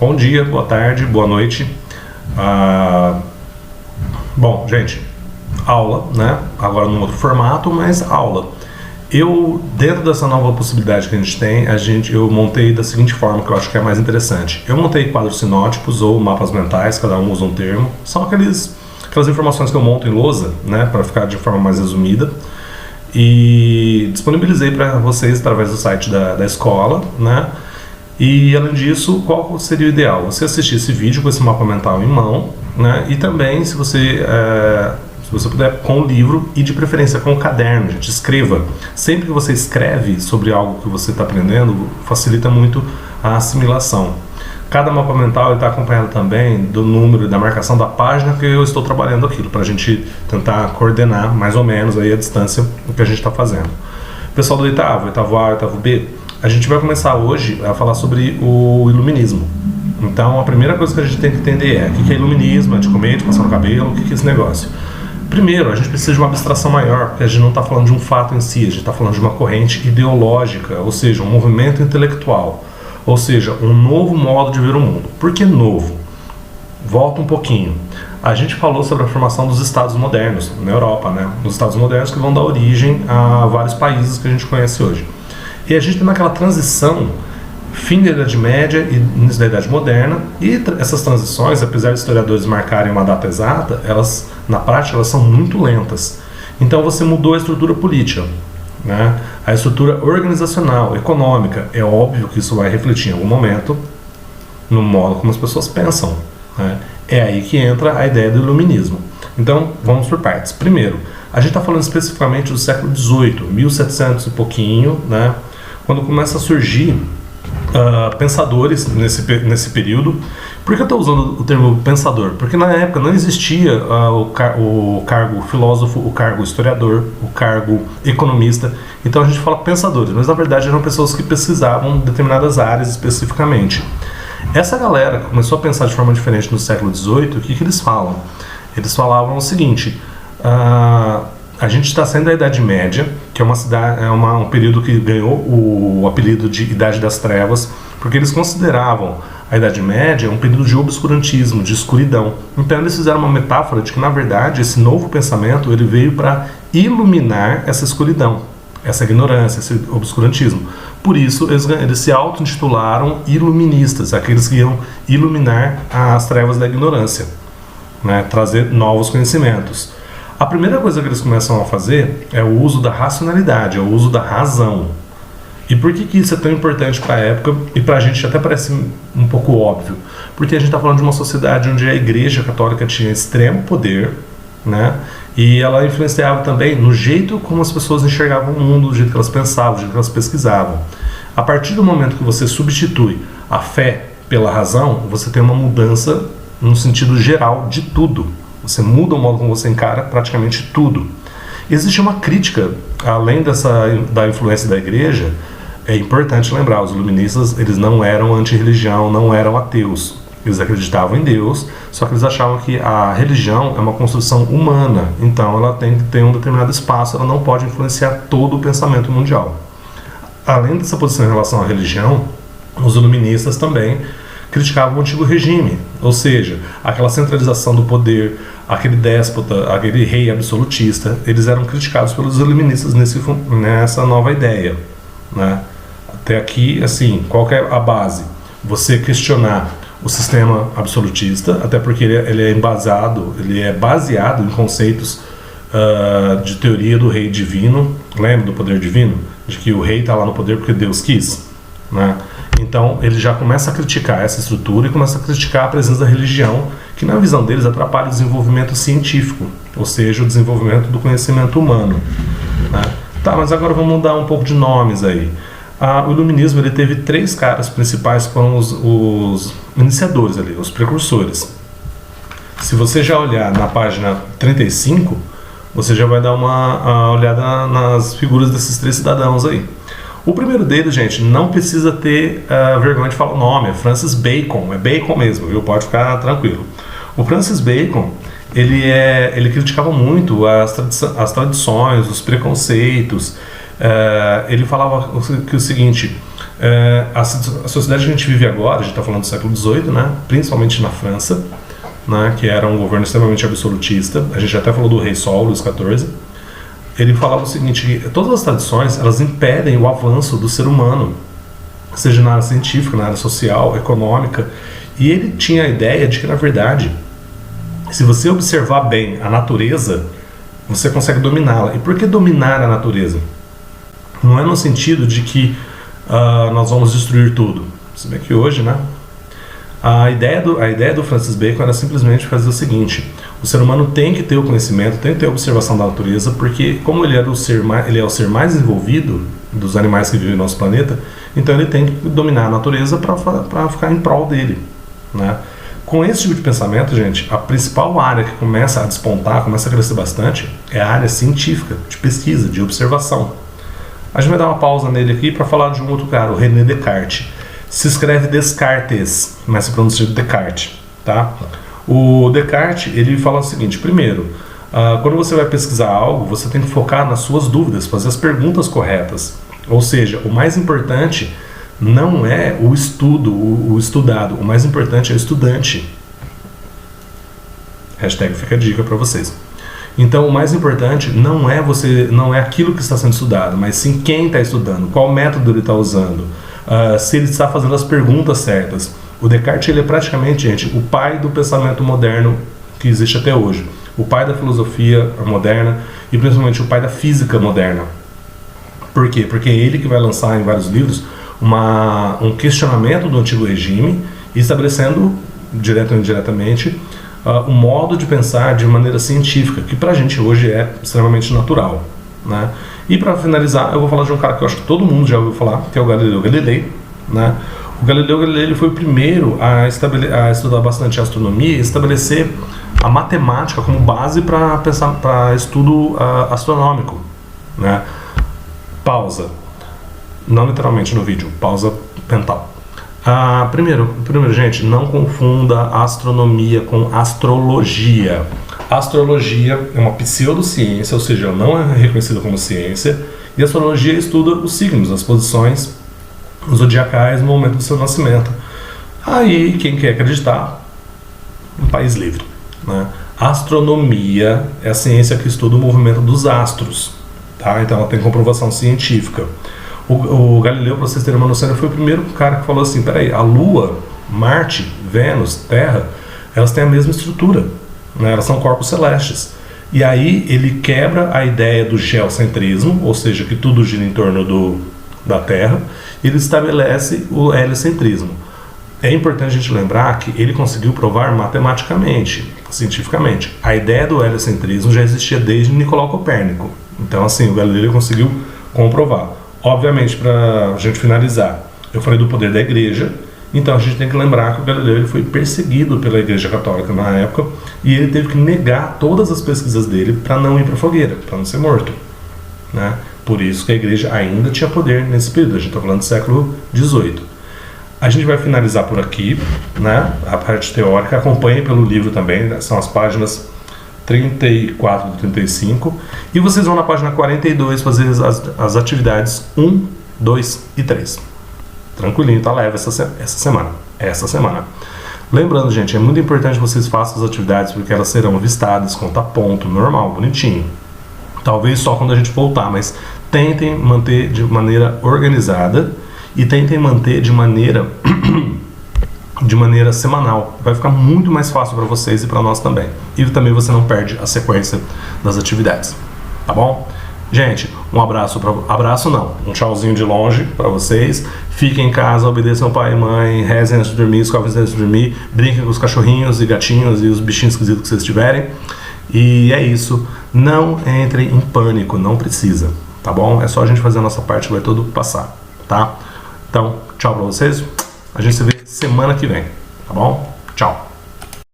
Bom dia, boa tarde, boa noite. Bom, gente, aula, né? Agora num outro formato, mas aula. Dentro dessa nova possibilidade que a gente tem, eu montei da seguinte forma, que eu acho que é mais interessante. Eu montei quadros sinótipos ou mapas mentais, cada um usa um termo. São aquelas informações que eu monto em lousa, né? Para ficar de forma mais resumida. E disponibilizei para vocês através do site da escola, né? E além disso, qual seria o ideal? Você assistir esse vídeo com esse mapa mental em mão, né? E também, se você puder, com o livro e de preferência com o caderno, gente, escreva. Sempre que você escreve sobre algo que você está aprendendo, facilita muito a assimilação. Cada mapa mental está acompanhado também do número e da marcação da página que eu estou trabalhando aquilo, para a gente tentar coordenar mais ou menos aí a distância do que a gente está fazendo. Pessoal do oitavo A, oitavo B, a gente vai começar hoje a falar sobre o iluminismo. Então, a primeira coisa que a gente tem que entender é o que é iluminismo, é de comer, de passar no cabelo, o que é esse negócio. Primeiro, a gente precisa de uma abstração maior, porque a gente não está falando de um fato em si, a gente está falando de uma corrente ideológica, ou seja, um movimento intelectual, ou seja, um novo modo de ver o mundo. Por que novo? Volta um pouquinho. A gente falou sobre a formação dos estados modernos na Europa, né? Os estados modernos que vão dar origem a vários países que a gente conhece hoje. E a gente tem naquela transição, fim da Idade Média e início da Idade Moderna, e essas transições, apesar de historiadores marcarem uma data exata, elas, na prática, elas são muito lentas. Então você mudou a estrutura política, né? A estrutura organizacional, econômica. É óbvio que isso vai refletir em algum momento no modo como as pessoas pensam, né? É aí que entra a ideia do iluminismo. Então, vamos por partes. Primeiro, a gente está falando especificamente do século XVIII, 1700 e pouquinho, né? Quando começa a surgir pensadores nesse período. Por que eu estou usando o termo pensador? Porque na época não existia o cargo filósofo, o cargo historiador, o cargo economista. Então a gente fala pensadores, mas na verdade eram pessoas que pesquisavam determinadas áreas especificamente. Essa galera começou a pensar de forma diferente no século XVIII. O que eles falam? Eles falavam o seguinte: a gente está saindo da Idade Média, que é um período que ganhou o apelido de Idade das Trevas, porque eles consideravam a Idade Média um período de obscurantismo, de escuridão. Então eles fizeram uma metáfora de que, na verdade, esse novo pensamento ele veio para iluminar essa escuridão, essa ignorância, esse obscurantismo. Por isso eles se auto-intitularam iluministas, aqueles que iam iluminar as trevas da ignorância, né? Trazer novos conhecimentos. A primeira coisa que eles começam a fazer é o uso da racionalidade, é o uso da razão. E por que isso é tão importante para a época e para a gente até parece um pouco óbvio? Porque a gente está falando de uma sociedade onde a Igreja Católica tinha extremo poder, né? E ela influenciava também no jeito como as pessoas enxergavam o mundo, do jeito que elas pensavam, do jeito que elas pesquisavam. A partir do momento que você substitui a fé pela razão, você tem uma mudança no sentido geral de tudo. Você muda o modo como você encara praticamente tudo. Existe uma crítica, além da influência da igreja. É importante lembrar, os iluministas eles não eram anti-religião, não eram ateus. Eles acreditavam em Deus, só que eles achavam que a religião é uma construção humana. Então ela tem que ter um determinado espaço, ela não pode influenciar todo o pensamento mundial. Além dessa posição em relação à religião, os iluministas também criticavam o antigo regime, ou seja, aquela centralização do poder, aquele déspota, aquele rei absolutista. Eles eram criticados pelos iluministas nessa nova ideia, né? Até aqui, assim, qual que é a base? Você questionar o sistema absolutista, até porque ele é baseado em conceitos de teoria do rei divino. Lembra do poder divino? De que o rei está lá no poder porque Deus quis, né? Então ele já começa a criticar essa estrutura e começa a criticar a presença da religião, que na visão deles atrapalha o desenvolvimento científico, ou seja, o desenvolvimento do conhecimento humano, né? Tá, mas agora vamos mudar um pouco de nomes aí. O iluminismo ele teve três caras principais que foram os iniciadores ali, os precursores. Se você já olhar na página 35, você já vai dar uma olhada nas figuras desses três cidadãos aí. O primeiro deles, gente, não precisa ter vergonha de falar o nome, é Francis Bacon, é Bacon mesmo, viu? Pode ficar tranquilo. O Francis Bacon, ele criticava muito as tradições, os preconceitos, ele falava que o seguinte, a sociedade que a gente vive agora, a gente está falando do século XVIII, né, principalmente na França, né, que era um governo extremamente absolutista, a gente até falou do rei Sol, Luís XIV, ele falava o seguinte, que todas as tradições, elas impedem o avanço do ser humano, seja na área científica, na área social, econômica, e ele tinha a ideia de que, na verdade, se você observar bem a natureza, você consegue dominá-la. E por que dominar a natureza? Não é no sentido de que nós vamos destruir tudo. Se bem que hoje, né? A ideia do Francis Bacon era simplesmente fazer o seguinte: o ser humano tem que ter o conhecimento, tem que ter a observação da natureza, porque como ele é o ser mais desenvolvido dos animais que vivem no nosso planeta, então ele tem que dominar a natureza para ficar em prol dele, né? Com esse tipo de pensamento, gente, a principal área que começa a despontar, começa a crescer bastante, é a área científica, de pesquisa, de observação. A gente vai dar uma pausa nele aqui para falar de um outro cara, o René Descartes. Se escreve Descartes, mas se pronuncia Descartes, tá? O Descartes, ele fala o seguinte: primeiro, quando você vai pesquisar algo, você tem que focar nas suas dúvidas, fazer as perguntas corretas. Ou seja, o mais importante não é o estudo, o estudado, o mais importante é o estudante. Hashtag fica a dica para vocês. Então, o mais importante não é aquilo que está sendo estudado, mas sim quem está estudando, qual método ele está usando, se ele está fazendo as perguntas certas. O Descartes, ele é praticamente, gente, o pai do pensamento moderno que existe até hoje, o pai da filosofia moderna e principalmente o pai da física moderna. Por quê? Porque é ele que vai lançar em vários livros um questionamento do antigo regime, estabelecendo, direto ou indiretamente, o modo de pensar de maneira científica, que pra gente hoje é extremamente natural, né? E para finalizar, eu vou falar de um cara que eu acho que todo mundo já ouviu falar, que é o Galileu Galilei, né? O Galileu Galilei, ele foi o primeiro a estudar bastante astronomia e estabelecer a matemática como base para estudo astronômico, né? Pausa. Não literalmente no vídeo, pausa mental. Primeiro, gente, não confunda astronomia com astrologia. Astrologia é uma pseudociência, ou seja, não é reconhecida como ciência, e a astrologia estuda os signos, as posições zodiacais no momento do seu nascimento. Aí, quem quer acreditar, um país livre, né? A astronomia é a ciência que estuda o movimento dos astros, tá? Então ela tem comprovação científica. O Galileu, para vocês terem uma noção, ele foi o primeiro cara que falou assim: peraí, a Lua, Marte, Vênus, Terra, elas têm a mesma estrutura, né? Elas são corpos celestes. E aí ele quebra a ideia do geocentrismo, ou seja, que tudo gira em torno da Terra, e ele estabelece o heliocentrismo. É importante a gente lembrar que ele conseguiu provar matematicamente, cientificamente. A ideia do heliocentrismo já existia desde Nicolau Copérnico. Então, assim, o Galileu conseguiu comprovar. Obviamente, para a gente finalizar, eu falei do poder da igreja, então a gente tem que lembrar que o Galileu ele foi perseguido pela igreja católica na época e ele teve que negar todas as pesquisas dele para não ir para a fogueira, para não ser morto, né? Por isso que a igreja ainda tinha poder nesse período, a gente está falando do século XVIII. A gente vai finalizar por aqui, né? A parte teórica, acompanhe pelo livro também, né? São as páginas 34 do 35, e vocês vão na página 42 fazer as atividades 1, 2 e 3. Tranquilinho, tá leve essa semana. Lembrando, gente, é muito importante que vocês façam as atividades porque elas serão vistadas, conta ponto, normal, bonitinho. Talvez só quando a gente voltar, mas tentem manter de maneira organizada e tentem manter de maneira semanal. Vai ficar muito mais fácil para vocês e para nós também. E também você não perde a sequência das atividades. Tá bom? Gente, um abraço, um tchauzinho de longe para vocês. Fiquem em casa, obedeçam pai e mãe, rezem antes de dormir, escovem antes de dormir, brinquem com os cachorrinhos e gatinhos e os bichinhos esquisitos que vocês tiverem. E é isso. Não entrem em pânico, não precisa. Tá bom? É só a gente fazer a nossa parte que vai tudo passar. Tá? Então, tchau para vocês. A gente se vê semana que vem, tá bom?